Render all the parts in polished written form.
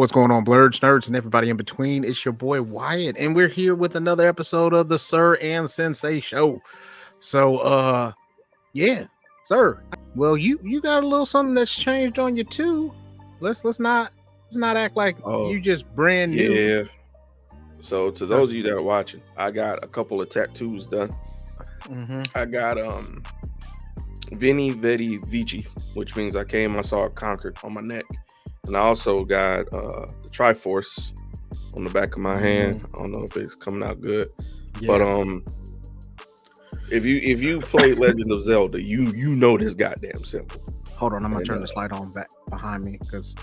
What's going on, Blurred Nerds and everybody in between? It's your boy Wyatt, and we're here with another episode of the Sirr and Sensei Show. So, yeah, sir. Well, you got a little something that's changed on you too. Let's not act like you just brand new. Yeah. So to those of you that are watching, I got a couple of tattoos done. I got Veni Vidi Vici, which means I came, I saw it conquered on my neck. And I also got the Triforce on the back of my hand. I don't know if it's coming out good. Yeah. But if you played Legend of Zelda, you know this goddamn symbol. Hold on, I'm gonna turn this light on back behind me because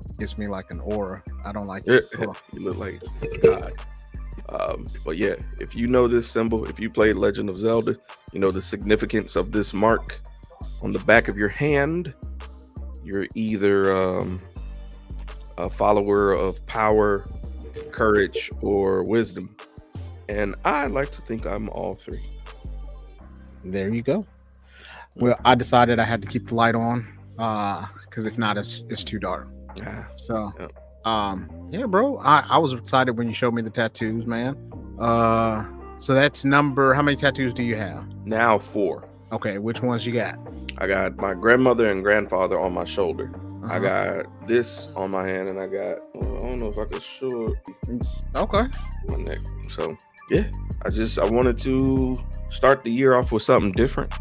it gives me like an aura. I don't like it. You look like God. But yeah, if you know this symbol, if you played Legend of Zelda, you know the significance of this mark on the back of your hand. You're either a follower of power, courage, or wisdom. And I like to think I'm all three. There you go. Well, I decided I had to keep the light on because if not, it's too dark. So, yeah, bro, I was excited when you showed me the tattoos, man. So that's how many tattoos do you have? Now 4. Okay, which ones you got? I got my grandmother and grandfather on my shoulder. I got this on my hand, and I got, I don't know if I could show it. Okay. My neck. So yeah, I wanted to start the year off with something different.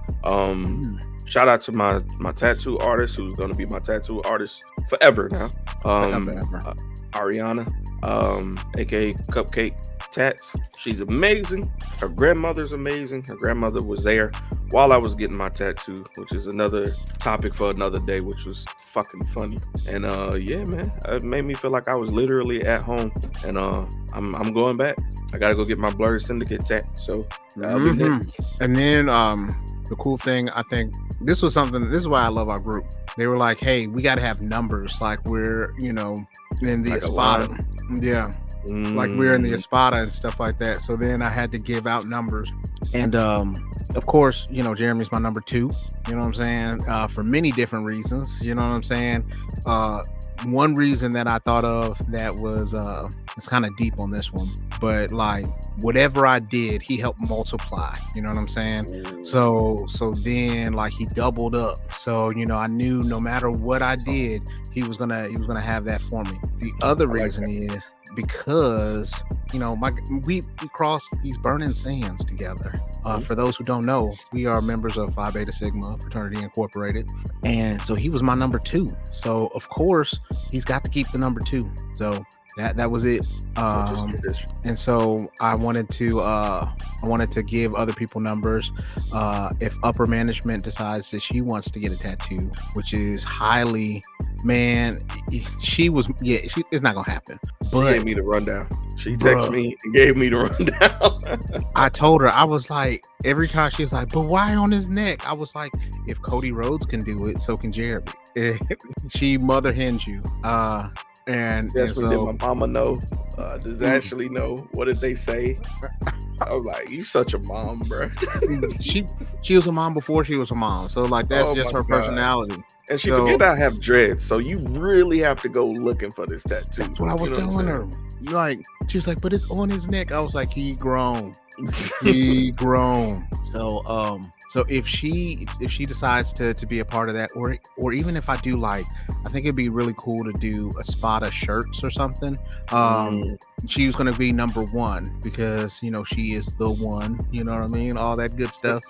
Shout out to my tattoo artist, who's gonna be my tattoo artist forever now. Ariana, aka Cupcake Tats. She's amazing. Her grandmother's amazing. Her grandmother was there while I was getting my tattoo, which is another topic for another day, which was fucking funny. And yeah, man, it made me feel like I was literally at home. And I'm going back. I gotta go get my BLERD Syndicate tat. So that'll be next. And then the cool thing, I think this is why I love our group. They were like, hey, we got to have numbers, like we're, in the like Espada. Yeah. Like we're in the Espada and stuff like that. So then I had to give out numbers. And of course, Jeremy's my number 2. You know what I'm saying? For many different reasons. You know what I'm saying? One reason that I thought of that was it's kind of deep on this one, but like whatever I did, he helped multiply. You know what I'm saying? So then like he doubled up. So I knew no matter what I did, he was gonna have that for me. The other reason is because we crossed these burning sands together. For those who don't know, we are members of Phi Beta Sigma Fraternity Incorporated, and so he was my number 2. So of course he's got to keep the number 2. So that was it. And so I wanted to give other people numbers. If upper management decides that she wants to get a tattoo, which is highly, man, it's not gonna happen. But she gave me the rundown. She texted me and gave me the rundown. I told her, I was like, every time she was like, but why on his neck? I was like, if Cody Rhodes can do it, so can Jeremy. She mother hens you. And so, did my mama know? Does Ashley know? What did they say? I was like, you such a mom, bro. she was a mom before she was a mom, so like that's just her personality. And she forget I have dreads, so you really have to go looking for this tattoo. That's what I was telling her. Like, she was like, but it's on his neck. I was like, he grown. He grown. So if she decides to be a part of that, or even if I do, like, I think it'd be really cool to do a Espada shirts or something. She was gonna be number 1 because she is the one. You know what I mean? All that good stuff.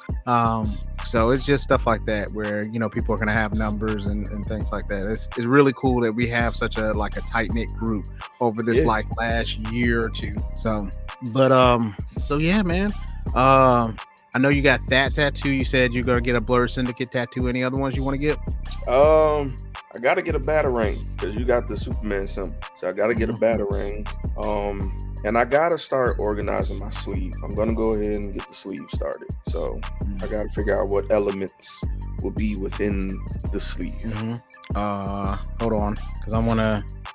So it's just stuff like that where people are gonna have numbers and things like that. It's really cool that we have such a tight knit group over this like last year or 2. So yeah, man. I know you got that tattoo. You said you're gonna get a BLERD Syndicate tattoo. Any other ones you want to get? I gotta get a Batarang because you got the Superman symbol. So I gotta get a Batarang. And I gotta start organizing my sleeve. I'm gonna go ahead and get the sleeve started. So I gotta figure out what elements will be within the sleeve. Hold on, because I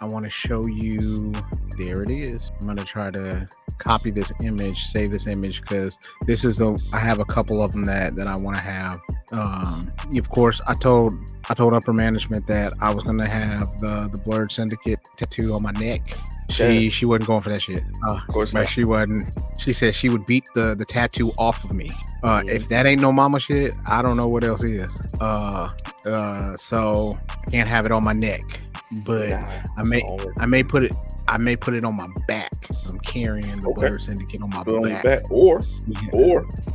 wanna show you. There it is. I'm gonna try to copy this image, save this image, because this is I have a couple of them that I want to have. Of course, I told upper management that I was gonna have the BLERD Syndicate tattoo on my neck. She wasn't going for that shit. Of course not. She wasn't. She said she would beat the tattoo off of me. If that ain't no mama shit, I don't know what else is. So I can't have it on my neck, but I may put it on my back. I'm carrying the BLERD Syndicate on my back. Or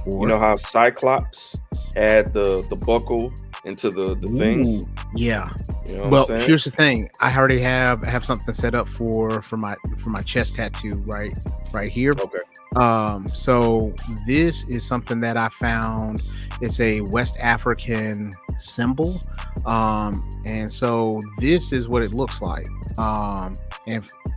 you know how Cyclops add the buckle into the thing. Yeah. You know well, here's the thing. I already have something set up for my chest tattoo right here. Okay. So this is something that I found. It's a West African symbol. And so this is what it looks like.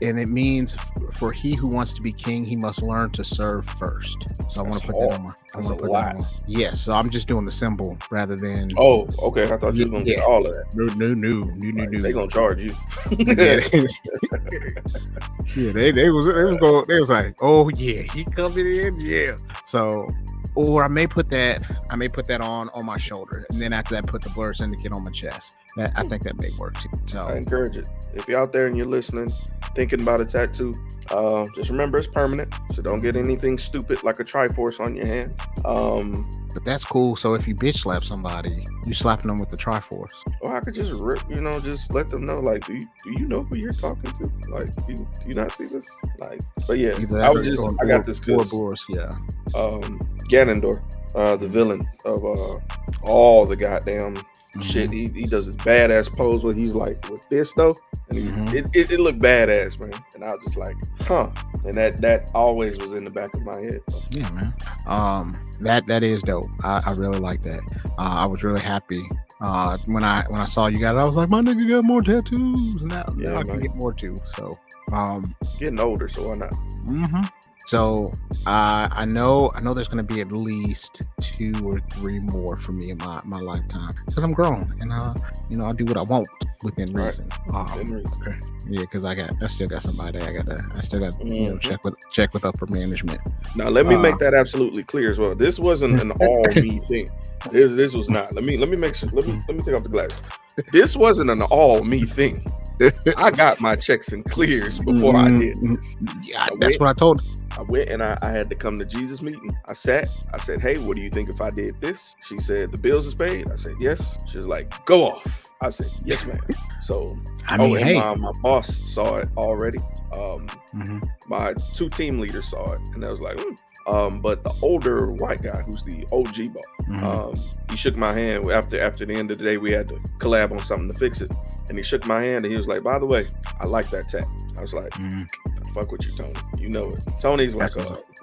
And it means for he who wants to be king, he must learn to serve first. So I want to put that on my. I want to put that on. Yes. So I'm just doing the symbol rather than. Oh, okay. I thought you were gonna get all of that. No. They gonna charge you. They was like, oh yeah, he coming in, yeah. So, or I may put that on my shoulder, and then after that, put the BLERD Syndicate on my chest. I think that may work too. So I encourage it. If you're out there and you're listening, thinking about a tattoo, just remember it's permanent. So don't get anything stupid like a Triforce on your hand. But that's cool. So if you bitch slap somebody, you slapping them with the Triforce. Or I could just just let them know, like, do you know who you're talking to? Like, do you not see this? Like, but yeah, I got this good. Yeah. Ganondorf, the villain of all the goddamn shit. He does his badass pose where he's like with this though, and it looked badass, man. And I was just like, and that always was in the back of my head. Yeah, man. That is dope. I really like that. I was really happy when I saw you got it. I was like, my nigga got more tattoos. Now I can get more too. So getting older, so why not? So I know there's going to be at least 2 or 3 more for me in my lifetime, because I'm grown and I do what I want within reason. Okay. Yeah, because I still got somebody I still got check with upper management. Now let me make that absolutely clear as well. This wasn't an all me thing. This was not. Let me make sure. Let me take off the glasses. This wasn't an all me thing. I got my checks and clears before I did this. Yeah, that's what I told. I went and I had to come to Jesus meeting. I said, hey, what do you think if I did this? She said, the bills is paid. I said, yes. She was like, go off. I said, yes, ma'am. So my boss saw it already. My 2 team leaders saw it, and I was like, but the older white guy, who's the OG boss, he shook my hand after the end of the day. We had to collab on something to fix it, and he shook my hand and he was like, by the way, I like that tat. I was like, fuck with you, Tony. You know it. Tony's like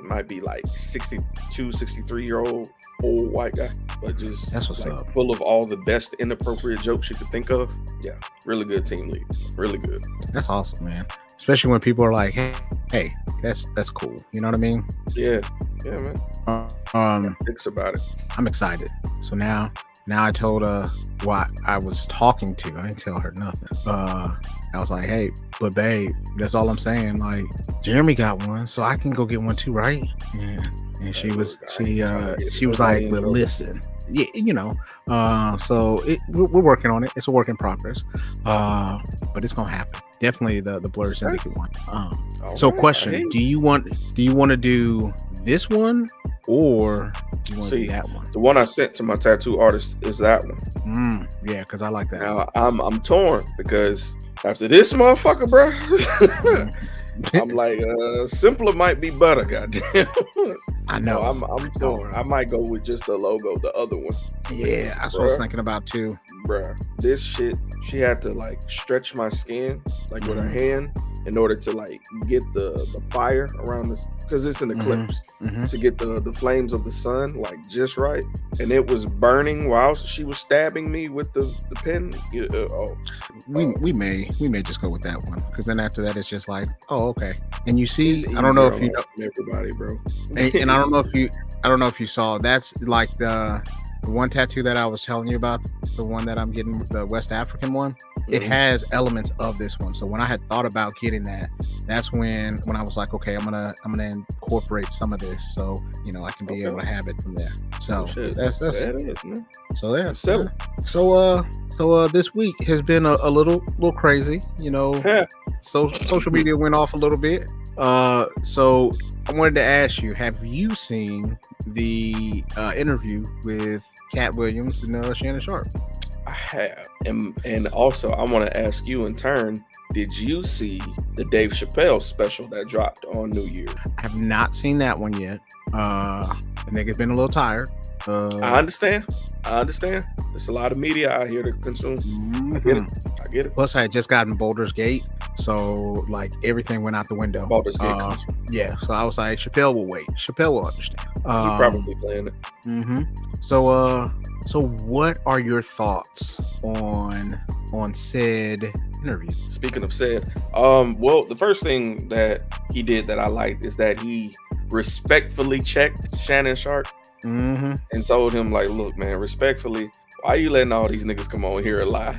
might be like 62, 63-year-old old white guy, but just that's what's up. Full of all the best inappropriate jokes you could think of. Yeah, really good team lead. Really good. That's awesome, man. Especially when people are like, hey, that's cool. You know what I mean? Yeah, man. Thinks about it. I'm excited. So now I told what I was talking to. I didn't tell her nothing. I was like, hey, but babe, that's all I'm saying. Like, Jeremy got one, so I can go get one too, right? And she was like, well, listen, yeah, so we're working on it. It's a work in progress, but it's gonna happen. Definitely the BLERD Syndicate one. So question: Do you want to do this one, or do you want to do that one? The one I sent to my tattoo artist is that one. Yeah, because I like that. Now I'm torn because after this motherfucker, bro. I'm like, simpler might be better, goddamn. I know. So I'm torn. I might go with just the logo, the other one. Yeah, that's what I was thinking about too. Bruh, this shit, she had to like stretch my skin like with her hand in order to like get the fire around this, because it's an eclipse, to get the flames of the sun like just right, and it was burning while she was stabbing me with the pen. We may just go with that one, because then after that it's just like, oh, okay. And you see, I don't know if you know everybody, bro. and I don't know if you saw, that's like the one tattoo that I was telling you about, the one that I'm getting, the West African one, it has elements of this one. So when I had thought about getting that, that's when I was like, okay, I'm gonna incorporate some of this, so you know I can be able to have it from there. So that's so there. So this week has been a little crazy, you know. So social media went off a little bit. So I wanted to ask you, have you seen the interview with Katt Williams and Shannon Sharpe? I have, and also I want to ask you in turn, did you see the Dave Chappelle special that dropped on New Year? I have not seen that one yet. I think it's been a little tired. I understand. There's a lot of media out here to consume. I get it. Plus, I had just gotten Baldur's Gate, so like everything went out the window. Baldur's Gate. Yeah, so I was like, Chappelle will wait. Chappelle will understand. You probably playing it. So what are your thoughts on said interview? Speaking of said, well, the first thing that he did that I liked is that he respectfully checked Shannon Sharpe and told him, like, look, man, respectfully, why are you letting all these niggas come on here and lie?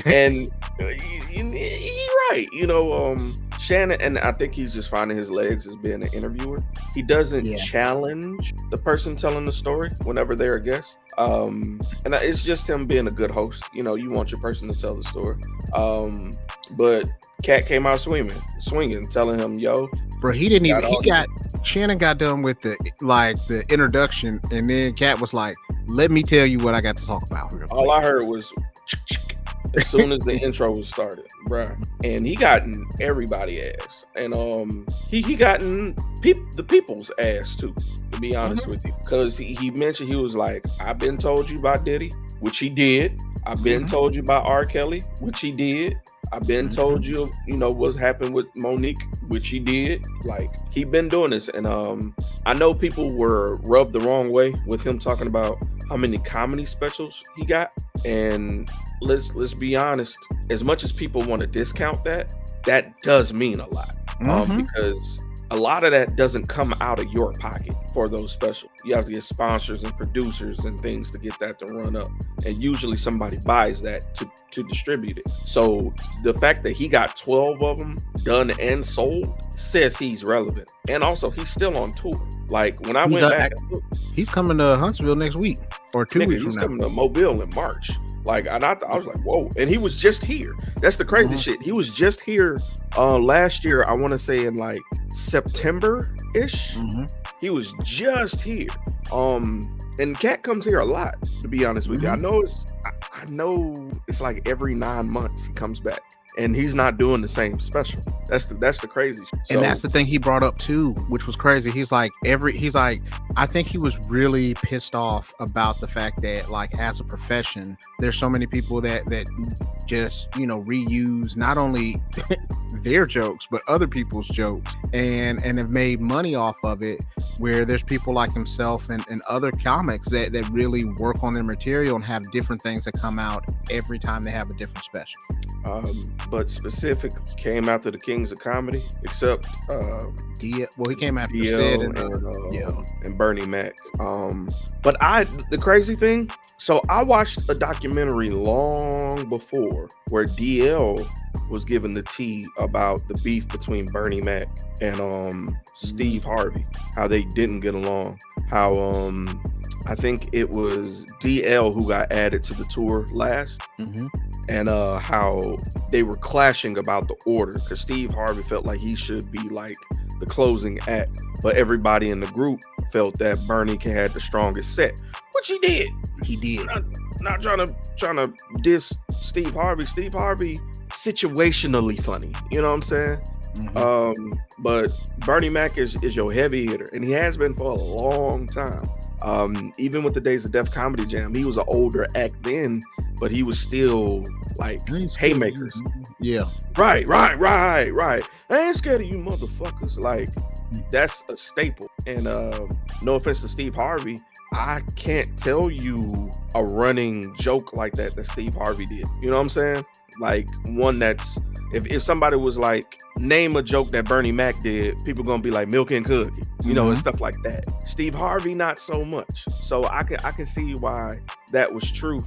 And he's right, you know. Shannon, and I think he's just finding his legs as being an interviewer. He doesn't challenge the person telling the story whenever they're a guest. And it's just him being a good host. You know, you want your person to tell the story. But Katt came out swinging, telling him, yo, bro, Shannon got done with the introduction, and then Katt was like, let me tell you what I got to talk about. All I heard was as soon as the intro was started, bruh. And he gotten everybody ass. And he gotten the people's ass too, to be honest with you. Because he mentioned, he was like, I've been told you about Diddy, which he did. I've been told you about R. Kelly, which he did. I've been told you know, what's happened with Monique, which he did. Like, he been doing this. And I know people were rubbed the wrong way with him talking about how many comedy specials he got. And let's be honest, as much as people want to discount that does mean a lot. Because a lot of that doesn't come out of your pocket for those specials. You have to get sponsors and producers and things to get that to run up. And usually somebody buys that to distribute it. So the fact that he got 12 of them done and sold says he's relevant. And also, he's still on tour. Like, when I went back, he's coming to Huntsville next week or 2 weeks from now. He's coming to Mobile in March. Like, I was like, whoa. And he was just here. That's the crazy shit. He was just here last year, I want to say in like September-ish. He was just here. And Katt comes here a lot, to be honest with you. I know it's like every 9 months he comes back. And he's not doing the same special. That's the crazy shit. And that's the thing he brought up too, which was crazy. He's like, I think he was really pissed off about the fact that, like, as a profession, there's so many people that just, you know, reuse not only their jokes but other people's jokes and have made money off of it, where there's people like himself and other comics that really work on their material and have different things that come out every time they have a different special. But specific came after the Kings of Comedy, except he came after Sid and Bernie Mac. But the crazy thing, so I watched a documentary long before where DL was given the tea about the beef between Bernie Mac and Steve Harvey, how they didn't get along, how I think it was DL who got added to the tour last. And how they were clashing about the order, because Steve Harvey felt like he should be like the closing act, but everybody in the group felt that Bernie had the strongest set, which he did. Not trying to diss Steve Harvey. Steve Harvey situationally funny, you know what I'm saying? But Bernie Mac is your heavy hitter, and he has been for a long time. Even with the Days of Def Comedy Jam, he was an older act then, but he was still like haymakers. Yeah. Right. I ain't scared of you motherfuckers. Like, that's a staple. And no offense to Steve Harvey, I can't tell you a running joke like that Steve Harvey did. You know what I'm saying? Like one that's, if somebody was like, name a joke that Bernie Mac did, people gonna be like Milk and Cookie, you know, and stuff like that. Steve Harvey, not so much. So I can see why that was true.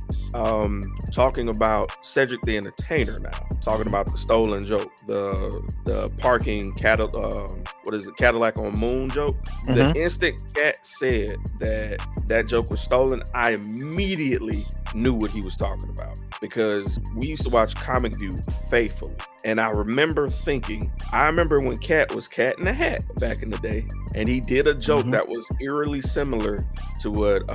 Talking about Cedric the Entertainer now, talking about the stolen joke, the parking Cadillac on Moon joke. The instant Katt said that joke was stolen, I immediately knew what he was talking about, because we used to watch Comic View faithfully. And I remember when Katt was Cat in the Hat back in the day, and he did a joke that was eerily similar to what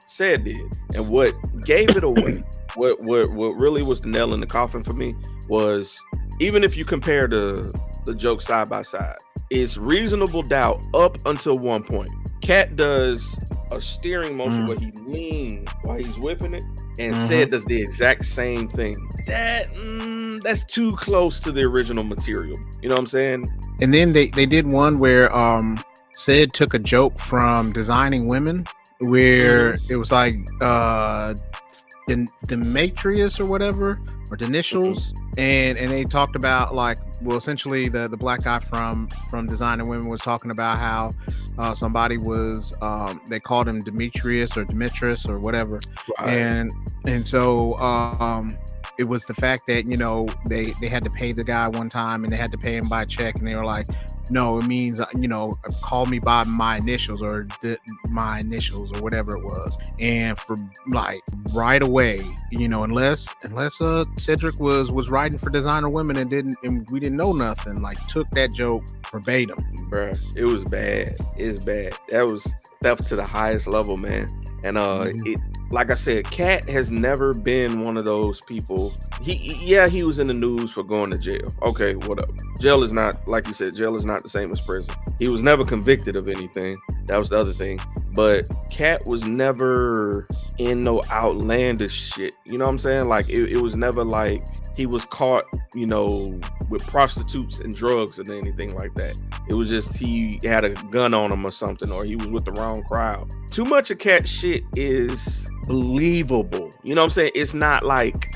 Ced did. And what gave it away, what really was the nail in the coffin for me, was even if you compare the jokes side by side, it's reasonable doubt up until one point. Katt does a steering motion where he leans while he's whipping it, and Ced does the exact same thing. That's too close to the original material. You know what I'm saying? And then they did one where Ced took a joke from Designing Women, where it was like Demetrius or whatever, or Denishals, and they talked about, like, well, essentially the black guy from Designing Women was talking about how somebody was they called him Demetrius or Demetrius or whatever, right. and so it was the fact that, you know, they had to pay the guy one time, and they had to pay him by check, and they were like, no, it means, you know, call me by my initials or my initials or whatever it was. And for like right away, you know, unless Cedric was writing for Designer Women and we didn't know nothing, like took that joke verbatim. Bruh, it was bad. It's bad. That was theft to the highest level, man. And it, like I said, Katt has never been one of those people. He was in the news for going to jail. Okay, whatever. Jail is not, like you said, jail is not the same as prison. He was never convicted of anything. That was the other thing. But Katt was never in no outlandish shit. You know what I'm saying? Like it was never like he was caught, you know, with prostitutes and drugs or anything like that. It was just he had a gun on him or something, or he was with the wrong crowd. Too much of Katt shit is believable. You know what I'm saying? It's not like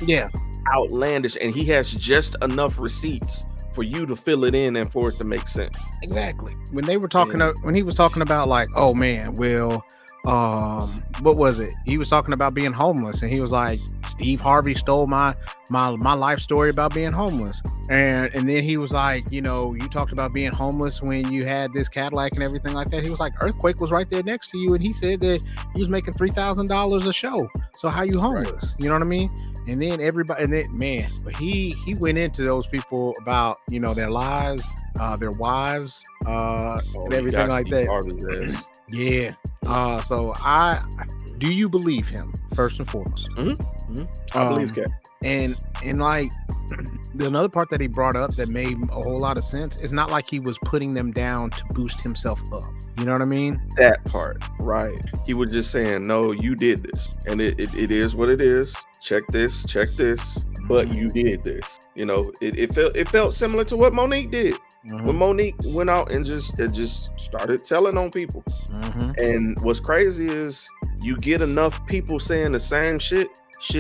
outlandish, and he has just enough receipts for you to fill it in and for it to make sense. Exactly. When they were talking when he was talking about, like, oh man, well, what was it? He was talking about being homeless, and he was like, Steve Harvey stole my life story about being homeless. And then he was like, you know, you talked about being homeless when you had this Cadillac and everything like that. He was like, Earthquake was right there next to you, and he said that he was making $3,000 a show. So how you homeless? Right. You know what I mean? And then everybody, and then, man, but he went into those people about, you know, their lives, their wives, and everything like that. Yeah. So do you believe him, first and foremost? I believe Katt. And like another part that he brought up that made a whole lot of sense, it's not like he was putting them down to boost himself up. You know what I mean? That part, right. He was just saying, no, you did this, and it is what it is. Check this, but you did this. You know, it felt similar to what Monique did. When Monique went out and just started telling on people. And what's crazy is you get enough people saying the same shit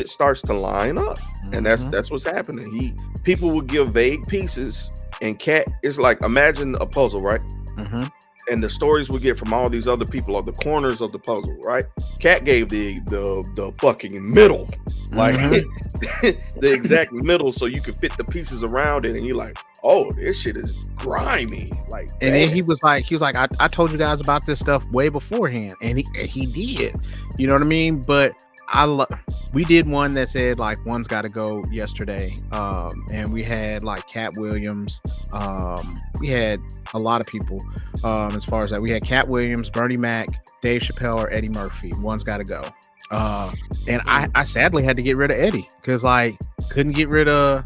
starts to line up. And that's what's happening. People would give vague pieces, and Katt is like, imagine a puzzle, right? And the stories we get from all these other people are the corners of the puzzle, right? Katt gave the fucking middle, like the exact middle, so you could fit the pieces around it, and you're like, oh, this shit is grimy. Like, and then he was like, I told you guys about this stuff way beforehand, and he did, you know what I mean? But we did one that said, like, one's got to go yesterday, and we had like Katt Williams, we had a lot of people, as far as that. We had Katt Williams, Bernie Mac, Dave Chappelle, or Eddie Murphy. One's got to go. And I sadly had to get rid of Eddie, because like couldn't get rid of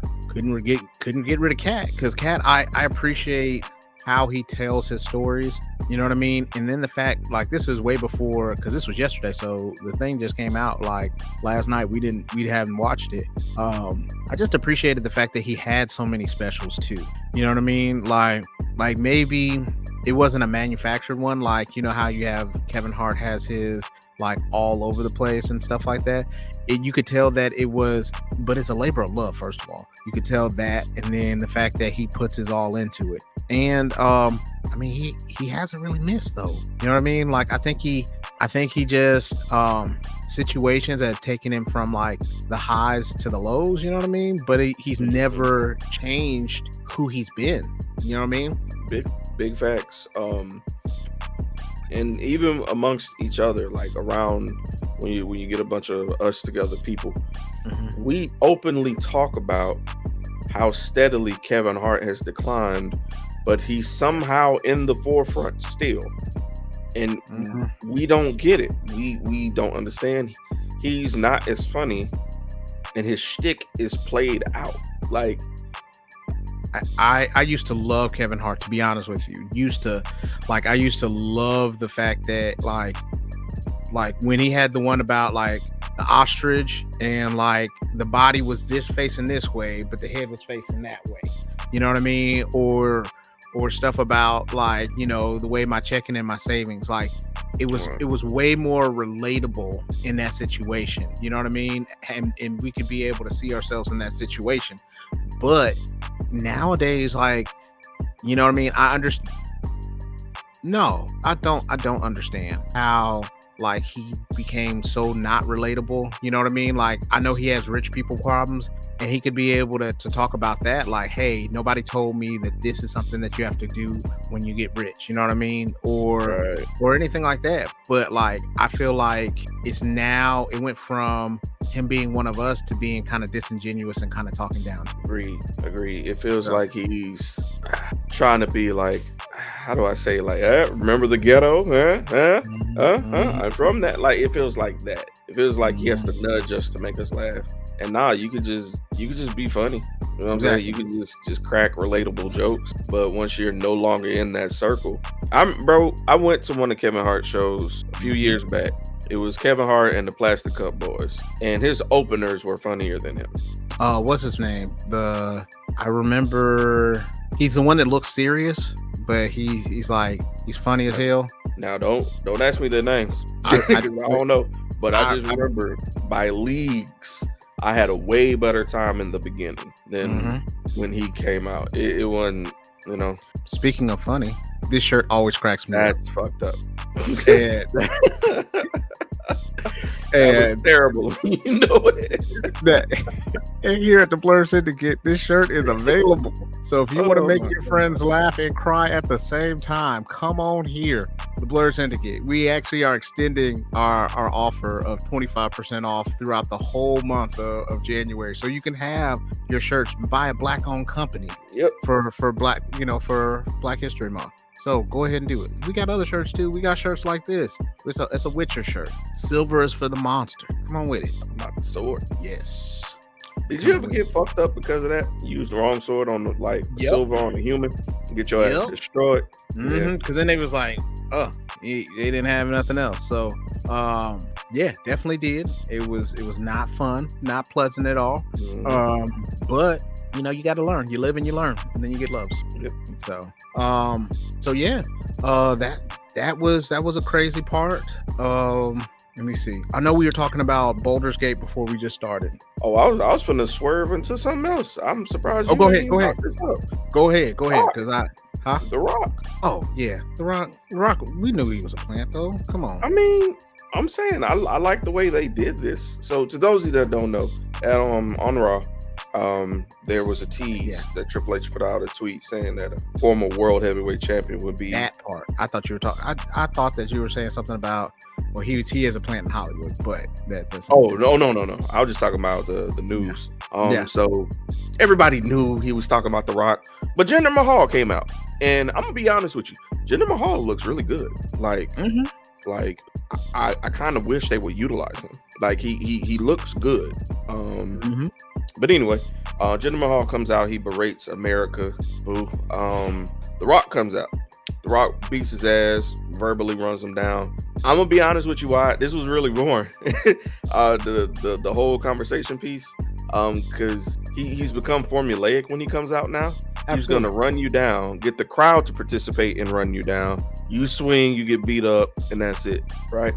Katt, because Katt, I appreciate how he tells his stories, you know what I mean? And then the fact, like, this was way before, because this was yesterday, so the thing just came out like last night. We haven't watched it. I just appreciated the fact that he had so many specials too, you know what I mean? Like maybe it wasn't a manufactured one, like, you know how you have Kevin Hart has his like all over the place and stuff like that. You could tell that it was, but it's a labor of love. First of all, you could tell that, and then the fact that he puts his all into it. And I mean, he hasn't really missed though. You know what I mean? Like I think he just situations that have taken him from like the highs to the lows. You know what I mean? But he's never changed who he's been. You know what I mean? Big facts. And even amongst each other, like around when you get a bunch of us together people, we openly talk about how steadily Kevin Hart has declined, but he's somehow in the forefront still. And we don't get it. We don't understand. He's not as funny, and his shtick is played out. Like I used to love Kevin Hart, to be honest with you. I used to love the fact that like when he had the one about like the ostrich and like the body was facing this way, but the head was facing that way. You know what I mean? Or stuff about like, you know, the way my checking and my savings, like it was way more relatable in that situation. You know what I mean? And we could be able to see ourselves in that situation. But nowadays, like, you know what I mean? I understand. No, I don't understand how like he became so not relatable. You know what I mean? Like, I know he has rich people problems, and he could be able to talk about that. Like, hey, nobody told me that this is something that you have to do when you get rich. You know what I mean? Or anything like that. But like, I feel like it went from him being one of us to being kind of disingenuous and kind of talking down. Agree. It feels like he's trying to be like, how do I say, like, remember the ghetto? I'm from that. Like, it feels like that. It feels like he has to nudge us to make us laugh. And you could just be funny. You know what I'm saying? You could just crack relatable jokes. But once you're no longer in that circle, I went to one of Kevin Hart's shows a few years back. It was Kevin Hart and the Plastic Cup Boys, and his openers were funnier than him. What's his name? I remember he's the one that looks serious, but he's funny as hell. Now don't ask me their names. I don't know, but I just remember by leagues I had a way better time in the beginning than when he came out. It wasn't, you know. Speaking of funny, this shirt always cracks me up. That's fucked up. That was terrible. You know that. And here at the BLERD Syndicate, this shirt is available. So if you want to make your friends laugh and cry at the same time, come on here. The BLERD Syndicate. We actually are extending our offer of 25% off throughout the whole month of January. So you can have your shirts by a Black-owned company. Yep. For Black, for Black History Month. So go ahead and do it. We got other shirts too. We got shirts like this. It's a Witcher shirt. Silver is for the monster. Come on with it. Not the sword. Yes. Did you ever get fucked up because of that? You used the wrong sword on silver on a human, get your ass destroyed. Because then they was like, they didn't have nothing else. So definitely did. It was not fun, not pleasant at all. But you got to learn. You live and you learn, and then you get loves. Yep. That was a crazy part. Let me see. I know we were talking about Baldur's Gate before we just started. Oh, I was finna swerve into something else. I'm surprised. Go ahead. Go ahead, because The Rock. Oh yeah, The Rock. We knew he was a plant, though. Come on. I mean, I'm saying I like the way they did this. So to those of you that don't know, on Raw, there was a tease that Triple H put out a tweet saying that a former world heavyweight champion would be that part. I thought you were talking. I thought that you were saying something about he is a plant in Hollywood, but that's no. I was just talking about the news. So everybody knew he was talking about The Rock, but Jinder Mahal came out, and I'm gonna be honest with you, Jinder Mahal looks really good. Like I kind of wish they would utilize him. Like he looks good. But anyway, Jinder Mahal comes out, he berates America. Boo. The Rock comes out. The Rock beats his ass, verbally runs him down. I'm gonna be honest with you, why this was really boring. The whole conversation piece, because he's become formulaic when he comes out now. He's gonna run you down, get the crowd to participate and run you down. You swing, you get beat up, and that's it, right?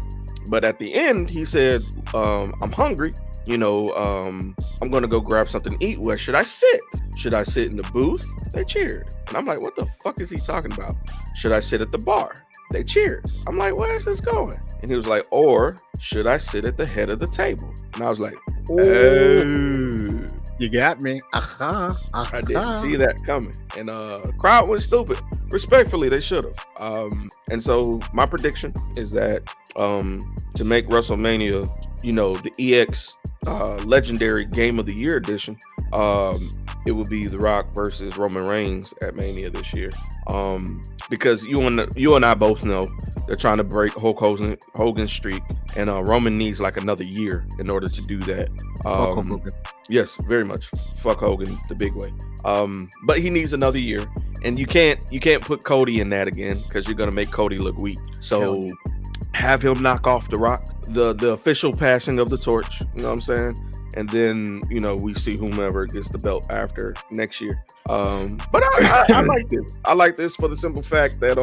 But at the end, he said, I'm hungry. I'm gonna go grab something to eat. Where should I sit? Should I sit in the booth? They cheered. And I'm like, what the fuck is he talking about? Should I sit at the bar? They cheered. I'm like, where's this going? And he was like, or should I sit at the head of the table? And I was like, oh, you got me. I didn't see that coming. And the crowd went stupid. Respectfully, they should have. And so my prediction is that to make WrestleMania, the EX Legendary Game of the Year edition, it will be The Rock versus Roman Reigns at Mania this year. Because you and I both know they're trying to break Hulk Hogan's streak, and Roman needs like another year in order to do that. Yes, very much. Fuck Hogan the big way. But he needs another year, and you can't put Cody in that again because you're gonna make Cody look weak. So have him knock off The Rock, the official passing of the torch. You know what I'm saying? And then we see whomever gets the belt after next year. But I like this. I like this for the simple fact that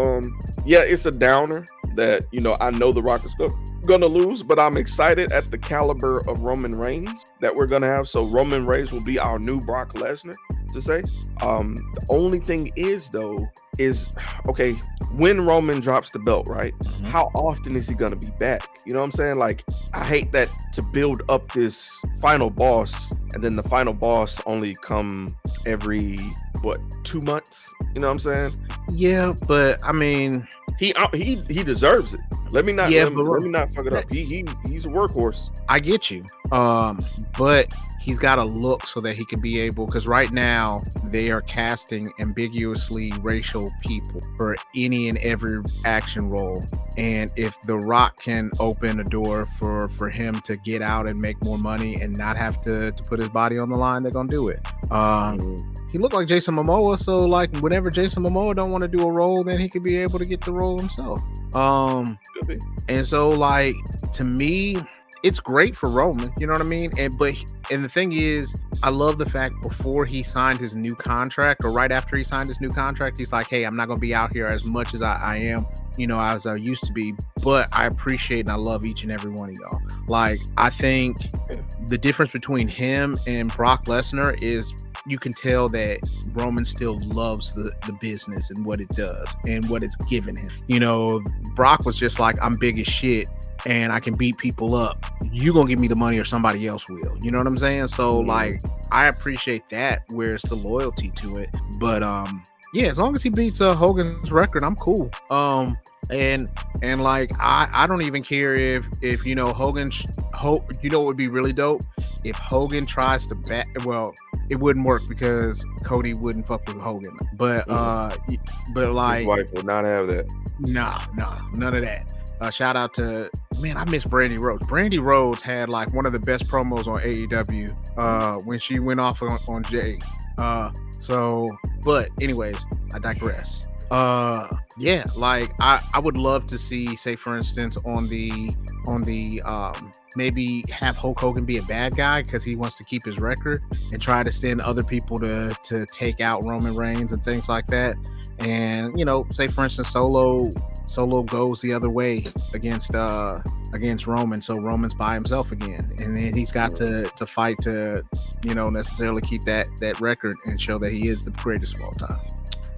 it's a downer that I know The Rock is gonna lose, but I'm excited at the caliber of Roman Reigns that we're gonna have. So Roman Reigns will be our new Brock Lesnar, to say. The only thing is okay, when Roman drops the belt, right? How often is he gonna be back? You know what I'm saying? Like, I hate that to build up this final boss, and then the final boss only come every 2 months. You know what I'm saying? Yeah, but I mean, he deserves it. Let me not fuck it up. He's a workhorse. I get you. But he's got to look so that he can be able, because right now they are casting ambiguously racial people for any and every action role. And if The Rock can open a door for him to get out and make more money and not have to put his body on the line, they're gonna do it. He looked like Jason Momoa, so like whenever Jason Momoa don't want to do a role, then he could be able to get the role himself. And so like, to me, it's great for Roman, you know what I mean? And the thing is, I love the fact before he signed his new contract, or right after he signed his new contract, he's like, hey, I'm not gonna be out here as much as I am, as I used to be, but I appreciate and I love each and every one of y'all. Like, I think the difference between him and Brock Lesnar is you can tell that Roman still loves the business and what it does and what it's given him. Brock was just like, I'm big as shit and I can beat people up. You gonna give me the money or somebody else will. You know what I'm saying? So like, I appreciate that, where's the loyalty to it. But as long as he beats Hogan's record, I'm cool. And like, I don't even care if Hogan, it would be really dope if Hogan tries to it wouldn't work because Cody wouldn't fuck with Hogan. But like, his wife would not have that. Nah, none of that. Shout out to, man, I miss Brandy Rhodes. Brandy Rhodes had like one of the best promos on AEW when she went off on Jay. But anyways, I digress. Like I would love to see, say for instance, on the maybe have Hulk Hogan be a bad guy because he wants to keep his record and try to send other people to take out Roman Reigns and things like that. And say for instance, Solo goes the other way against Roman, so Roman's by himself again, and then he's got to fight to necessarily keep that record and show that he is the greatest of all time.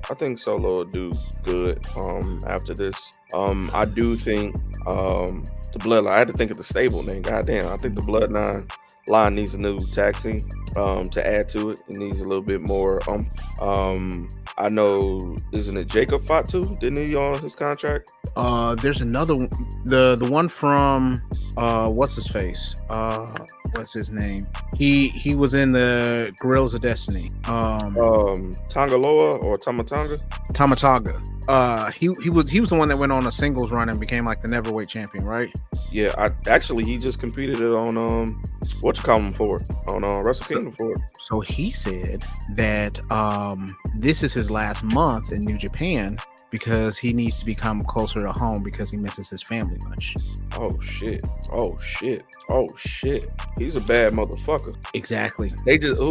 I think Solo will do good after this. I do think the Bloodline, I had to think of the stable name. Goddamn, I think the Bloodline line needs a new tag team to add to it. It needs a little bit more. I know, isn't it Jacob Fatu? Didn't he on his contract? There's another one, the one from what's his face? What's his name? He was in the Guerrillas of Destiny. Tangaloa or Tamatanga? He was the one that went on a singles run and became like the neverweight champion, right? Yeah, he just competed it on Wrestle Kingdom for it. So he said that this is his last month in New Japan because he needs to become closer to home because he misses his family much. Oh shit. He's a bad motherfucker. Exactly. They just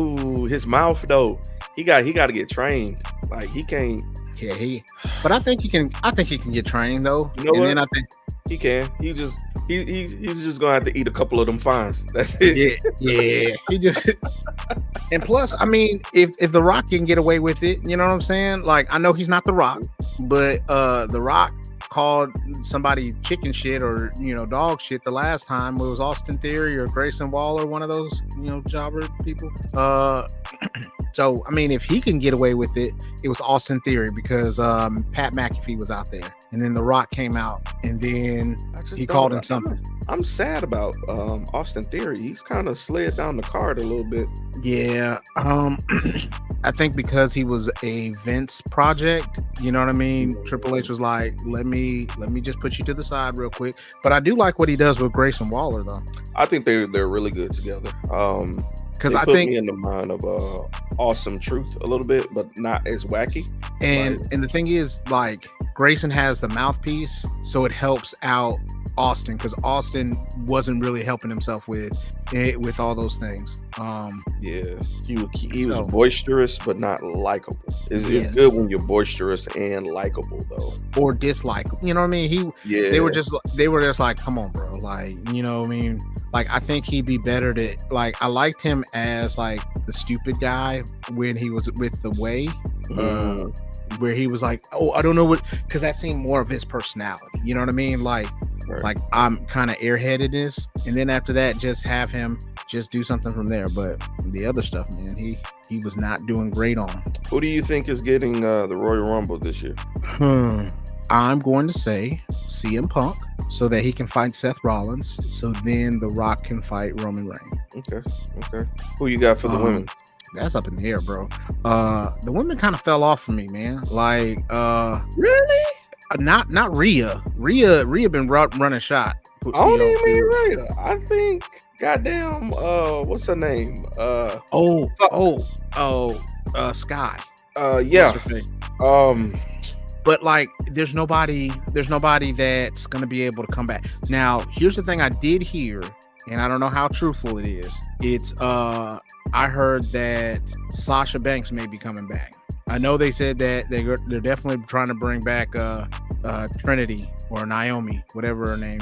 his mouth though. He got to get trained. Like, he can't. Yeah, but I think he can get trained though. You know and what? then He can. He's just gonna have to eat a couple of them fines. That's it. Yeah. He just and plus, I mean, if The Rock can get away with it, you know what I'm saying? Like, I know he's not The Rock, but The Rock called somebody chicken shit or dog shit the last time. It was Austin Theory or Grayson Waller, one of those jobber people. So I mean, if he can get away with it, it was Austin Theory because Pat McAfee was out there, and then The Rock came out, and then he called him something. I'm sad about Austin Theory. He's kind of slid down the card a little bit. Yeah, I think because he was a Vince project, you know what I mean? Triple H was like, let me just put you to the side real quick. But I do like what he does with Grayson Waller, though. I think they're really good together. Because I think me in the mind of Awesome Truth a little bit, but not as wacky. And the thing is, like, Grayson has the mouthpiece, so it helps out Austin, because Austin wasn't really helping himself with all those things. He was boisterous but not likable. It's good when you're boisterous and likable, though, or dislikable. You know what I mean? They were just like, come on, bro. Like, you know what I mean? Like, I think he'd be better to, like, I liked him as like the stupid guy when he was with The Way. Where he was like, oh, I don't know what, because that seemed more of his personality. You know what I mean? Like, like I'm kind of airheadedness, and then after that, just have him just do something from there. But the other stuff, man, he was not doing great on. Who do you think is getting the Royal Rumble this year? I'm going to say CM Punk, so that he can fight Seth Rollins, so then The Rock can fight Roman Reigns. Okay. Who you got for the women? That's up in the air, bro. The women kind of fell off for me, man. Like, really? Not Rhea. Rhea been running shot. I don't even mean Rhea. I think, goddamn, what's her name? Sky. Yeah. But like, there's nobody that's gonna be able to come back. Now, here's the thing I did hear, and I don't know how truthful it is. It's I heard that Sasha Banks may be coming back. I know they said that they're definitely trying to bring back Trinity or Naomi, whatever her name.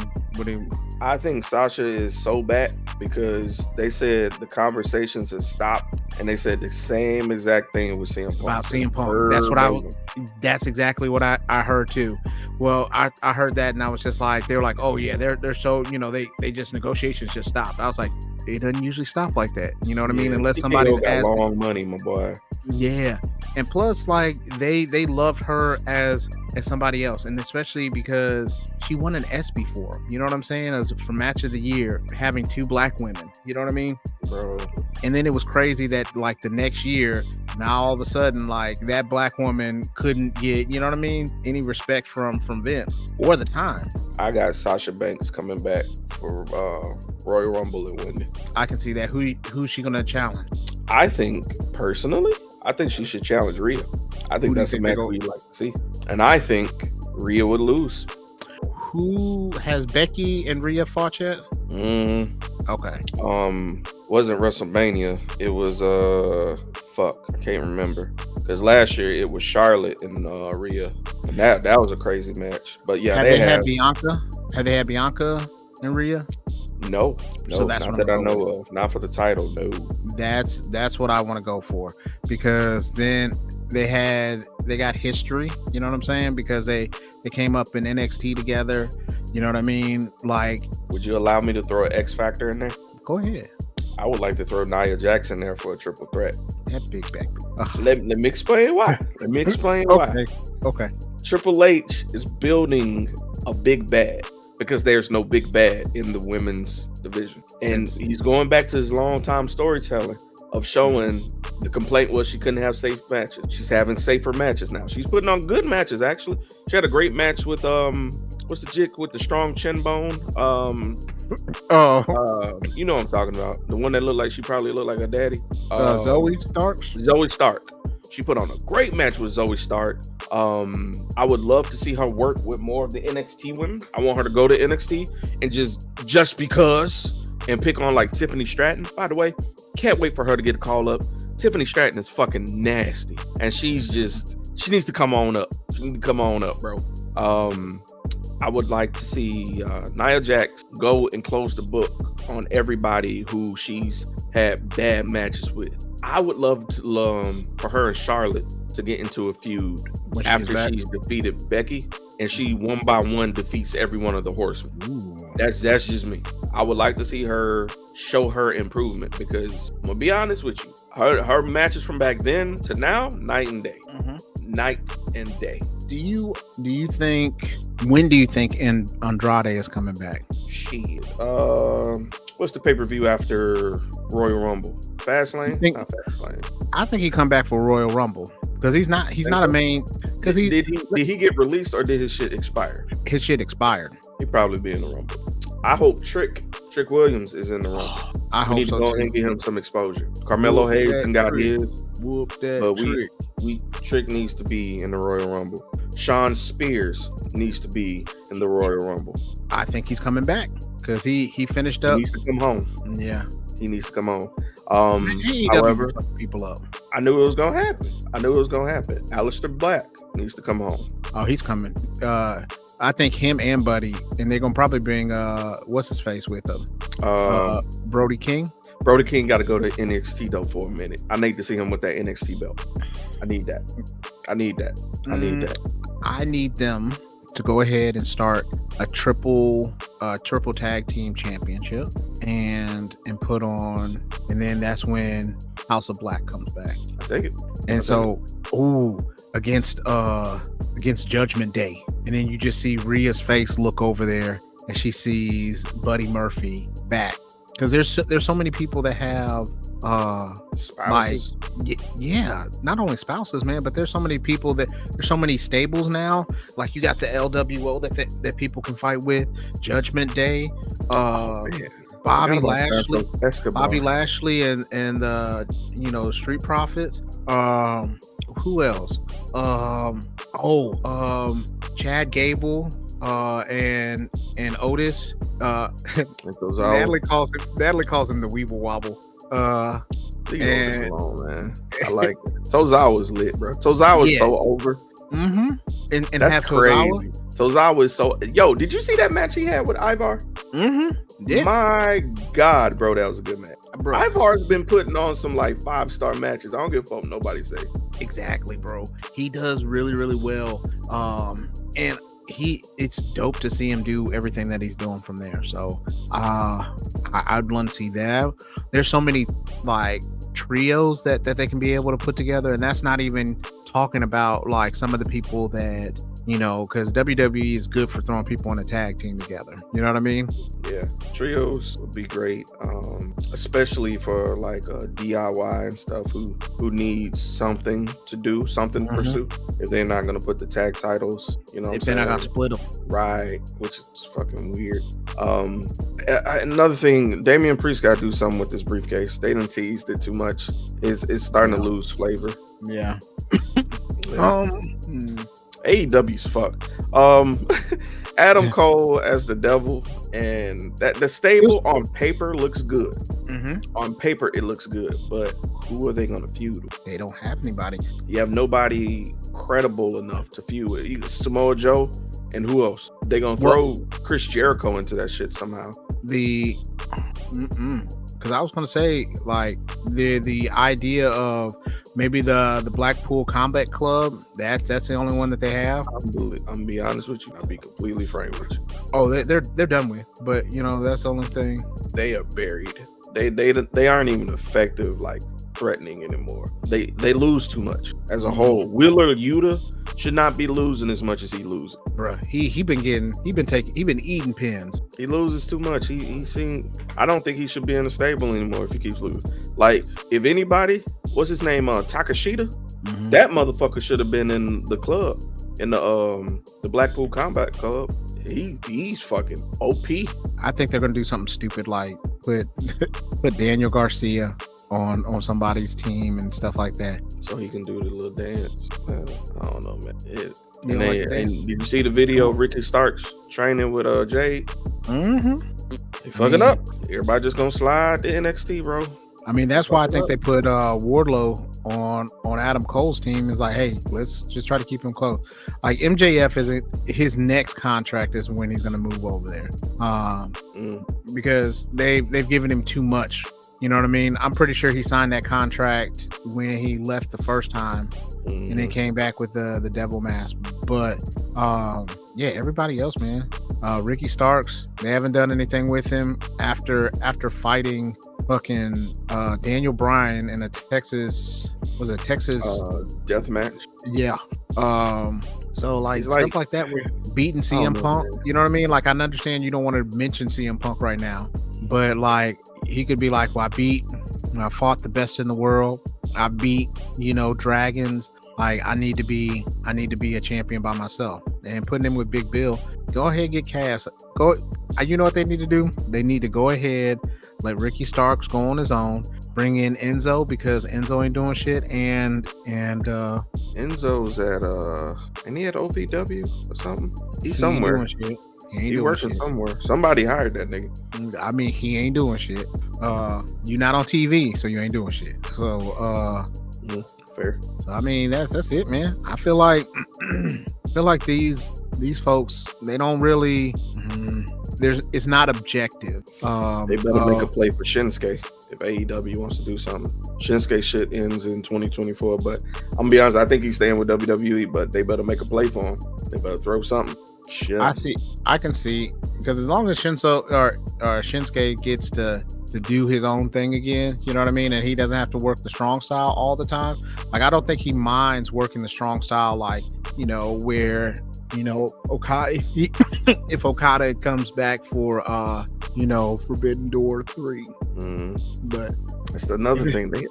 I think Sasha is so back because they said the conversations have stopped, and they said the same exact thing with CM Punk. About CM Punk. That's exactly what I heard too. Well, I heard that, and I was just like, they were like, oh yeah, they're so, they just, negotiations just stopped. I was like, it doesn't usually stop like that. You know what I mean? Unless somebody's got long money, my boy. Yeah. And plus, like, they loved her as somebody else, and especially because she won an ESPY for them. You know what I'm saying? As for match of the year, having 2 black women. You know what I mean, bro? And then it was crazy that like the next year, now all of a sudden, like, that black woman couldn't get, you know what I mean, any respect from Vince or the time. I got Sasha Banks coming back for Royal Rumble and winning. I can see that. Who's she gonna challenge? I think personally, she should challenge Rhea. I think that's a match we'd like to see, and I think Rhea would lose. Who has Becky and Rhea fought yet? Okay. Wasn't WrestleMania. It was I can't remember, because last year it was Charlotte and Rhea, and that was a crazy match. But yeah, have they had Bianca? Have they had Bianca and Rhea? No, so that's not that I know of. Not for the title, no. That's what I want to go for, because then they got history, you know what I'm saying? Because they came up in NXT together, you know what I mean? Like, would you allow me to throw an X Factor in there? Go ahead. I would like to throw Nia Jackson there for a triple threat. That big back. Let me explain why. Why. Okay. Triple H is building a big bad, because there's no big bad in the women's division. And he's going back to his long-time storytelling of showing the complaint was she couldn't have safe matches. She's having safer matches now. She's putting on good matches, actually. She had a great match with, what's the chick with the strong chin bone? You know what I'm talking about. The one that looked like she probably looked like her daddy. Zoe Stark? Zoe Stark. She put on a great match with Zoe Stark. I would love to see her work with more of the NXT women. I want her to go to NXT and just because, and pick on like Tiffany Stratton. By the way, can't wait for her to get a call up. Tiffany Stratton is fucking nasty, and she needs to come on up. She needs to come on up, bro. I would like to see Nia Jax go and close the book on everybody who she's had bad matches with. I would love to, for her and Charlotte to get into a feud after she's defeated Becky, and she one by one defeats every one of the horsemen. Ooh. That's just me. I would like to see her show her improvement, because I'm gonna be honest with you, her matches from back then to now, night and day. Night and day. Do you think, when do you think Andrade is coming back? Shit. What's the pay-per-view after Royal Rumble? Fastlane? Not Fastlane. I think he come back for Royal Rumble, because he's not a main. Because did he get released, or did his shit expire? His shit expired. He'd probably be in the Rumble. I hope Trick Williams is in the Rumble. I hope need so to go too. and get him some exposure. Carmelo Hayes and got his. Whoop that. But Trick needs to be in the Royal Rumble. Sean Spears needs to be in the Royal Rumble. I think he's coming back, because he finished up. He needs to come home. Yeah, he needs to come home. However, people up. I knew it was gonna happen. Aleister Black needs to come home. Oh, he's coming. I think him and Buddy, and they're gonna probably bring what's his face with them. Brody King. Brody King got to go to NXT though for a minute. I need to see him with that NXT belt. I need that. I need them to go ahead and start a triple tag team championship and put on, and then that's when House of Black comes back. I take it. And against Judgment Day, and then you just see Rhea's face look over there, and she sees Buddy Murphy back, because there's so many people that have spouses. Not only spouses, man, but there's so many people there's so many stables now. Like, you got the LWO that people can fight with, Judgment Day, Bobby Lashley and Street Profits. Who else? Chad Gable and Otis. Natalie calls him the Weeble Wobble. Leave alone, man. I like it. Tozawa's lit, bro. Tozawa's so over. And that's have crazy. Tozawa is so. Yo, did you see that match he had with Ivar? Yeah. My God, bro, that was a good match. Bro. Ivar's been putting on some like 5-star matches. I don't give a fuck what nobody say. Exactly, bro. He does really, really well. And it's dope to see him do everything that he's doing from there. So I'd want to see that. There's so many like trios that they can be able to put together, and that's not even talking about like some of the people that, because WWE is good for throwing people on a tag team together. You know what I mean? Yeah, trios would be great, especially for like DIY and stuff who needs something to do, something to pursue. If they're not going to put the tag titles, if they're not going to split them, right? Which is fucking weird. Another thing, Damian Priest got to do something with this briefcase. They done teased it too much. It's starting to lose flavor. Yeah. AEW's fucked. Adam Cole as the devil, and that the stable on paper looks good. On paper it looks good, but who are they gonna feud with? They don't have anybody. You have nobody credible enough to feud with. Either Samoa Joe, and who else? They gonna throw Chris Jericho into that shit somehow. Because I was gonna say, like, the idea of maybe the Blackpool Combat Club, that's the only one that they have. I'm gonna be honest with you. I'll be completely frank with you. Oh, they're done with. But that's the only thing. They are buried. They aren't even effective, like threatening anymore. They lose too much as a whole. Wheeler Yuta should not be losing as much as he loses. Bruh, he been eating pins. He loses too much. I don't think he should be in the stable anymore if he keeps losing. Like, if anybody, what's his name? Takashita? That motherfucker should have been in the club, in the Blackpool Combat Club. He's fucking OP. I think they're gonna do something stupid like put Daniel Garcia on somebody's team and stuff like that, so he can do the little dance. I don't know, man. And did you see the video of Ricky Starks training with Jade? He fucking up. Everybody just gonna slide to NXT, bro. I mean, that's why I think they put Wardlow on Adam Cole's team is like, hey, let's just try to keep him close. Like MJF isn't, his next contract is when he's going to move over there, because they've given him too much. You know what I mean? I'm pretty sure he signed that contract when he left the first time, and then came back with the devil mask. But yeah, everybody else, man. Ricky Starks, they haven't done anything with him after fighting fucking Daniel Bryan in a Texas death match. Yeah. So like stuff like that, we're beating CM Punk. Man. You know what I mean? Like, I understand you don't want to mention CM Punk right now, but like he could be like, well, I fought the best in the world. I beat, dragons. Like, I need to be a champion by myself. And putting him with Big Bill, go ahead, get Cass. You know what they need to do? They need to go ahead, let Ricky Starks go on his own. Bring in Enzo, because Enzo ain't doing shit, and Enzo's at ain't he at OVW or something? He's somewhere. He working somewhere. Somebody hired that nigga. I mean, he ain't doing shit. You're not on TV, so you ain't doing shit. So fair. So I mean, that's it, man. I feel like these folks, they don't really it's not objective. They better make a play for Shinsuke if AEW wants to do something. Shinsuke shit ends in 2024, but I'm gonna be honest, I think he's staying with WWE, but they better make a play for him. They better throw something. Shit. I can see, because as long as Shinsuke gets to do his own thing again, you know what I mean, and he doesn't have to work the strong style all the time. Like, I don't think he minds working the strong style, like, where Okada, if Okada comes back for Forbidden Door 3. But that's another thing, they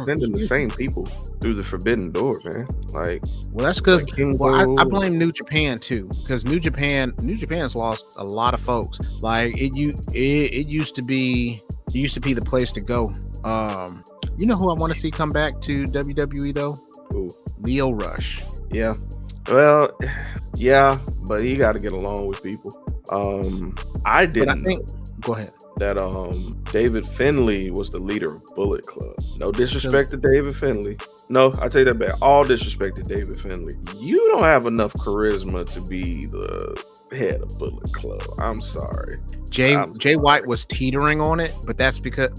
sending the same people through the Forbidden Door, man. Like, well, that's because I blame New Japan too, because New Japan's lost a lot of folks. Like, it used to be the place to go. You know who I want to see come back to WWE though? Ooh. Leo Rush. Yeah. Well, yeah, but he got to get along with people. I didn't know go ahead. That David Finlay was the leader of Bullet Club. No disrespect to David Finlay. No, I take that back. All disrespect to David Finlay. You don't have enough charisma to be the head of Bullet Club. I'm sorry. Jay White was teetering on it, but that's because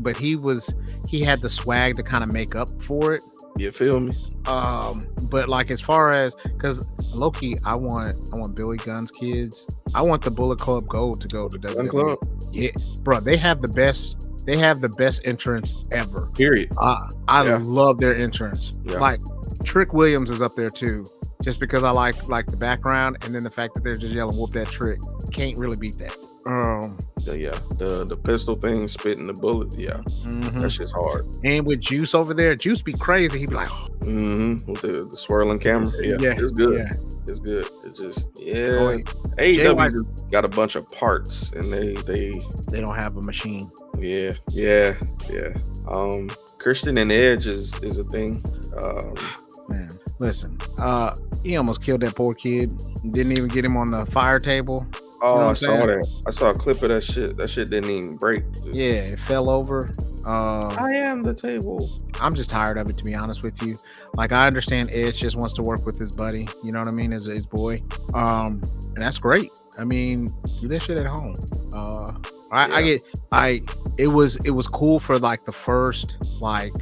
he had the swag to kind of make up for it. You feel me? But like, as far as, because Loki, I want Billy Gunn's kids. I want the Bullet Club Gold to go to WWE. Club? Yeah, bro, they have the best entrance ever. Period. I love their entrance. Yeah. Like, Trick Williams is up there too, just because I like the background, and then the fact that they're just yelling "whoop that trick." Can't really beat that. The pistol thing, spitting the bullet, that shit's hard. And with Juice over there, Juice be crazy. He be like, with the swirling camera. Yeah, it's good. Yeah. It's good. It's just AEW got a bunch of parts, and they don't have a machine. Yeah. Christian and Edge is a thing. Man, listen, he almost killed that poor kid. Didn't even get him on the fire table. Oh, I saw that. I saw a clip of that shit. That shit didn't even break. Yeah, it fell over. I am the table. I'm just tired of it, to be honest with you. Like, I understand Edge just wants to work with his buddy, you know what I mean, as his boy. And that's great. I mean, do that shit at home. It was cool for like the first like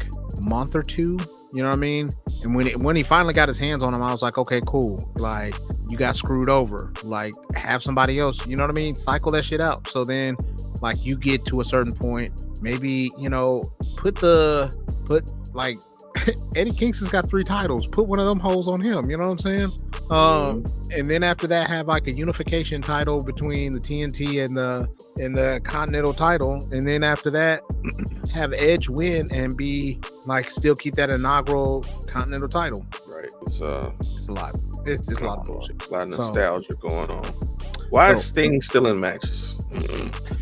month or two, you know what I mean? And when he finally got his hands on him, I was like, okay, cool. Like, you got screwed over. Like, have somebody else, you know what I mean? Cycle that shit out. So then, like, you get to a certain point, maybe, put like Eddie Kingston's got 3 titles. Put one of them holes on him. You know what I'm saying? And then after that, have like a unification title between the TNT and the Continental title. And then after that, have Edge win and be like, still keep that inaugural Continental title. Right. It's a lot. It's a lot of bullshit. A lot of nostalgia going on. Why is Sting still in matches?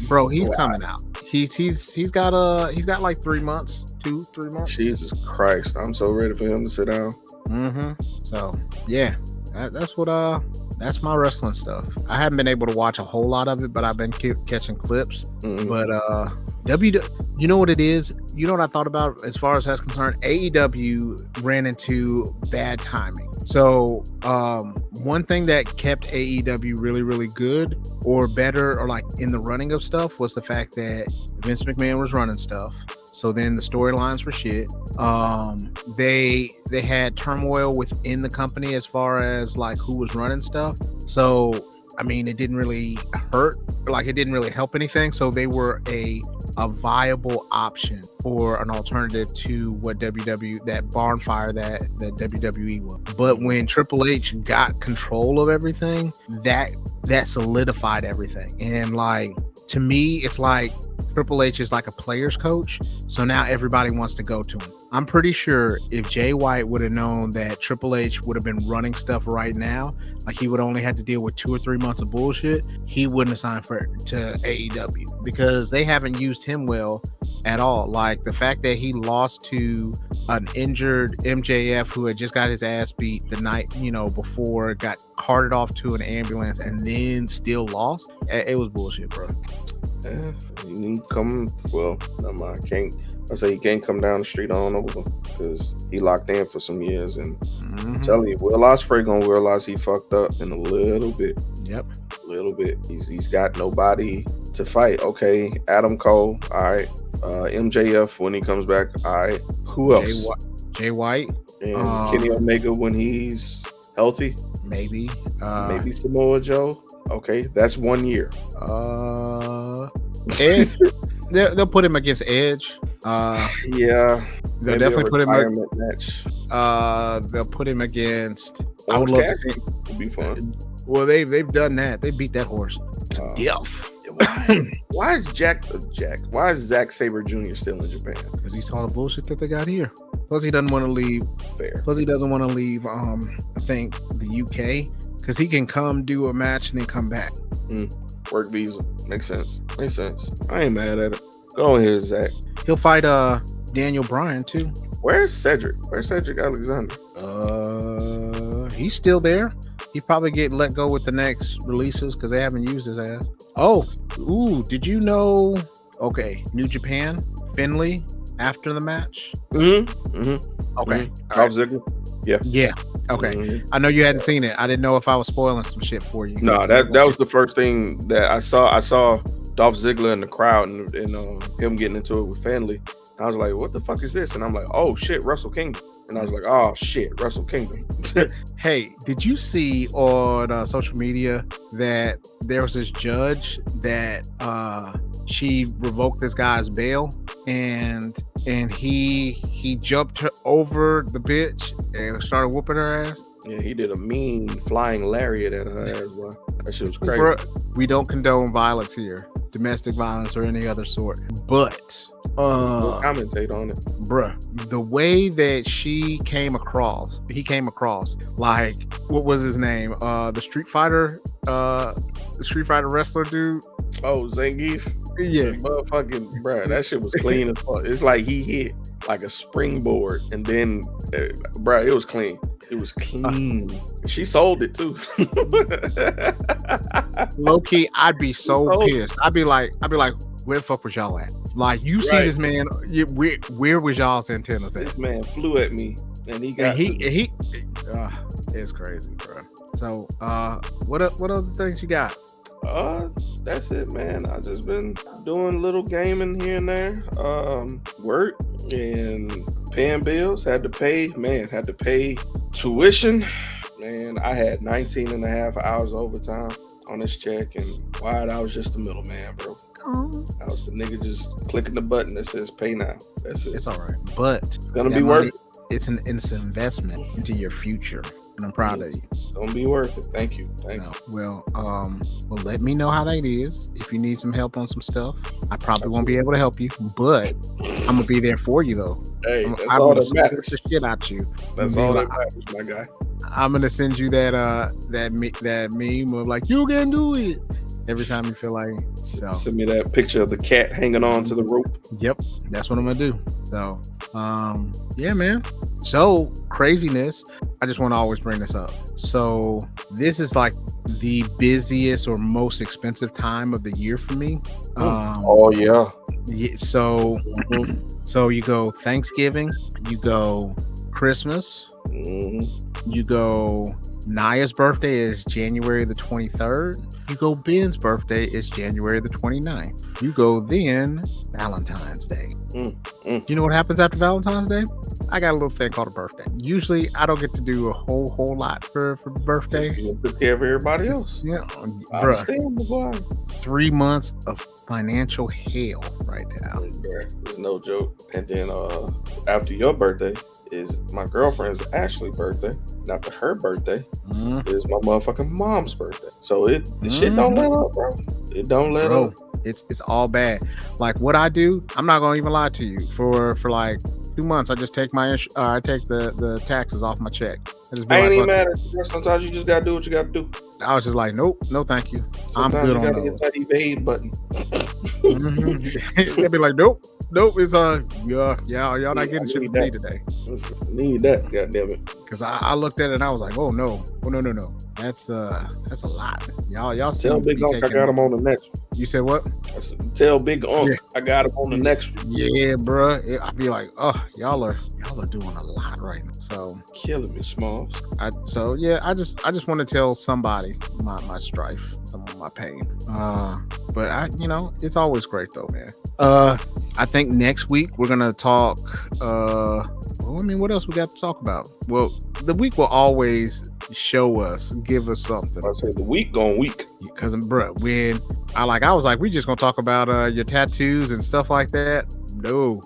Bro, he's coming out. He's got like 3 months, 2-3 months. Jesus Christ, I'm so ready for him to sit down. So yeah, That's my wrestling stuff. I haven't been able to watch a whole lot of it, but I've been catching clips. But you know what it is? You know what I thought about as far as that's concerned? AEW ran into bad timing. So one thing that kept AEW really, really good or better or like in the running of stuff was the fact that Vince McMahon was running stuff. So then the storylines were shit. They had turmoil within the company as far as like who was running stuff. So I mean, it didn't really hurt, like it didn't really help anything. So they were a viable option for an alternative to what that barn fire that WWE was. But when Triple H got control of everything, that solidified everything. And like, to me, it's like Triple H is like a player's coach. So now everybody wants to go to him. I'm pretty sure if Jay White would have known that Triple H would have been running stuff right now, like he would only have to deal with 2 or 3 months of bullshit, he wouldn't have signed to AEW because they haven't used him well at all. Like the fact that he lost to an injured MJF who had just got his ass beat the night, before, got carted off to an ambulance and then still lost. It was bullshit, bro. Yeah, he come. Well, no, I can't. I say he can't come down the street on over because he locked in for some years, and I'm telling you, Will Ospreay gonna realize he fucked up in a little bit. Yep, a little bit. He's got nobody to fight. Okay, Adam Cole. All right, MJF when he comes back. All right, who else? Jay White and Kenny Omega when he's healthy. Maybe Samoa Joe. Okay, that's 1 year. Edge. They'll put him against Edge. Yeah, they'll definitely put him. Match. They'll put him against. I would love to see. It'd be fun. Well, they've done that. They beat that horse to death. Why is Zack Sabre Jr. still in Japan? Because he saw the bullshit that they got here. Plus, he doesn't want to leave. Fair. Plus, he doesn't want to leave. I think the UK, because he can come do a match and then come back. Work visa makes sense. I ain't mad at it. Go ahead, Zach. He'll fight Daniel Bryan too. Where's Cedric? Where's Cedric Alexander? He's still there. He probably get let go with the next releases because they haven't used his ass. Did you know? Okay, New Japan, Finlay after the match. Okay, Dolph Ziggler. Yeah. Okay, I know you hadn't seen it. I didn't know if I was spoiling some shit for you. No, that was the first thing that I saw. I saw Dolph Ziggler in the crowd and him getting into it with Finlay. I was like, what the fuck is this? And I'm like, oh shit, Wrestle Kingdom. And I was like, oh shit, Wrestle Kingdom. Hey, did you see on social media that there was this judge that she revoked this guy's bail and he jumped over the bitch and started whooping her ass? Yeah, he did a mean flying lariat at her ass, bro. That shit was crazy. Bruh, we don't condone violence here, domestic violence or any other sort. But we'll commentate on it, bruh. The way that he came across, like, what was his name? The Street Fighter wrestler dude. Oh, Zangief. Yeah, motherfucking bruh, that shit was clean as fuck. It's like he hit like a springboard, and then, bruh, it was clean. It was clean. She sold it too. Low key, I'd be so pissed. I'd be like, where the fuck was y'all at? Like, you see this man? Where was y'all's antennas at? This man flew at me, and he got. It's crazy, bro. So, what other things you got? That's it, man. I just been doing a little gaming here and there. Work and paying bills. Had to pay tuition. Man, I had 19 and a half hours overtime on this check, and Wyatt, I was just the middleman, bro. I was the nigga just clicking the button that says pay now. That's it. It's all right, but it's gonna be worth it. It's an investment into your future, and I'm proud of you. It's gonna be worth it. Thank you. Well, let me know how that is. If you need some help on some stuff, I probably won't be able to help you, but I'm gonna be there for you though. Hey, that's all that matters. The shit out you. That's all that matters, my guy. I'm gonna send you that meme of like, you can do it. every time you feel like. So send me that picture of the cat hanging on to the rope. Yep, that's what I'm gonna do. So, yeah, man. So craziness. I just want to always bring this up. So this is like the busiest or most expensive time of the year for me. Oh yeah. So, so you go Thanksgiving, you go Christmas, you go Naya's birthday is January the 23rd. You go Ben's birthday is January the 29th. You go then Valentine's Day. You know what happens after Valentine's Day? I got a little thing called a birthday. Usually I don't get to do a whole lot for birthday. You take care of everybody else. Yeah, bruh. 3 months of financial hell right now. It's no joke. And then after your birthday is my girlfriend's Ashley's birthday. And after her birthday is my motherfucking mom's birthday. So the shit don't let up, bro. It don't let up. It's all bad. Like what I do, I'm not gonna even lie to you. For like 2 months, I just take I take the taxes off my check. I ain't even mad at you. Sometimes you just gotta do what you gotta do. I was just like, nope, no, thank you. Sometimes I'm good you on gotta those. get that evade button. They'd be like, nope. It's y'all not getting shit from me today. Need that, goddammit. Because I looked at it and I was like, oh no. That's a lot. Y'all tell Big Unc I got him on the next one. You said what? I said, tell Big Unc I got him on the next one. Yeah, bro. I'd be like, oh, y'all are doing a lot right now. So killing me, Smalls. I just want to tell somebody my strife, some of my pain. But it's always great though, man. I think next week we're gonna talk. What else we got to talk about? Well, the week will always give us something. I say the week gone week. Because, bro, when I was like, we just gonna talk about your tattoos and stuff like that. No,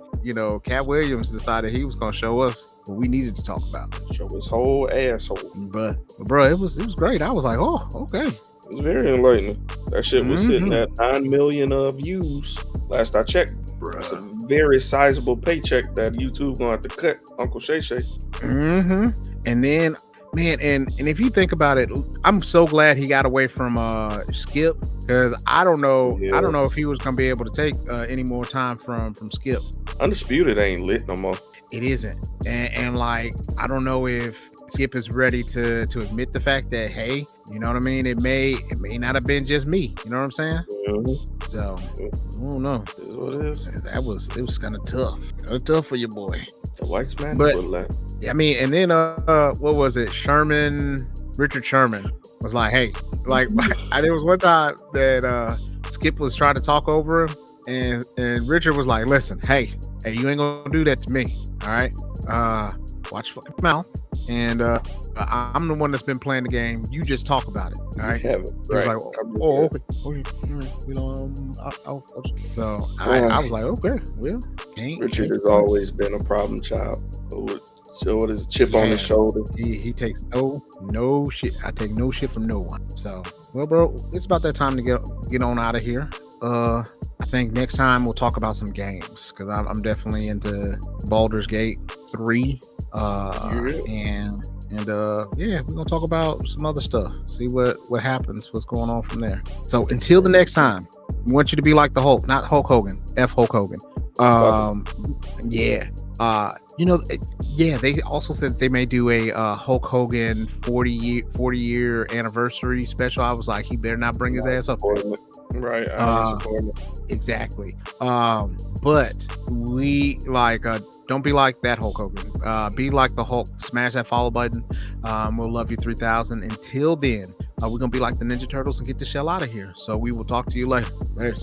Katt Williams decided he was gonna show us what we needed to talk about. Show his whole asshole. But bro, it was great. I was like, oh, okay. It was very enlightening. That shit was sitting at 9 million views last I checked. It's a very sizable paycheck that YouTube gonna have to cut Uncle Shay Shay. And then, man, and if you think about it, I'm so glad he got away from Skip, because I don't know if he was gonna be able to take any more time from Skip. Undisputed ain't lit no more. It isn't, and like I don't know if Skip is ready to admit the fact that, hey, you know what I mean? It may not have been just me. You know what I'm saying? So I don't know. It is what it is. It was kind of tough. Kind of tough for your boy. The white man. But I mean, and then what was it? Richard Sherman was like, hey, like there was one time that Skip was trying to talk over him, and Richard was like, listen, hey, you ain't gonna do that to me. All right. Watch your fucking mouth. And I'm the one that's been playing the game. You just talk about it. All right. Right. He was like, oh, okay. So I was like, okay, well, Richard has always been a problem child. With his chip on his shoulder. He takes no shit. I take no shit from no one. So, well, bro, it's about that time to get on out of here. I think next time we'll talk about some games, because I'm definitely into Baldur's Gate 3. And we're gonna talk about some other stuff. See what happens, what's going on from there. So until the next time, we want you to be like the Hulk, not Hulk Hogan. F Hulk Hogan. They also said they may do a Hulk Hogan 40 year anniversary special. I was like, he better not bring his ass up there. Right. Exactly. But we don't be like that Hulk Hogan. Be like the Hulk. Smash that follow button. We'll love you 3000. Until then, we're gonna be like the Ninja Turtles and get the shell out of here. So we will talk to you later. Later.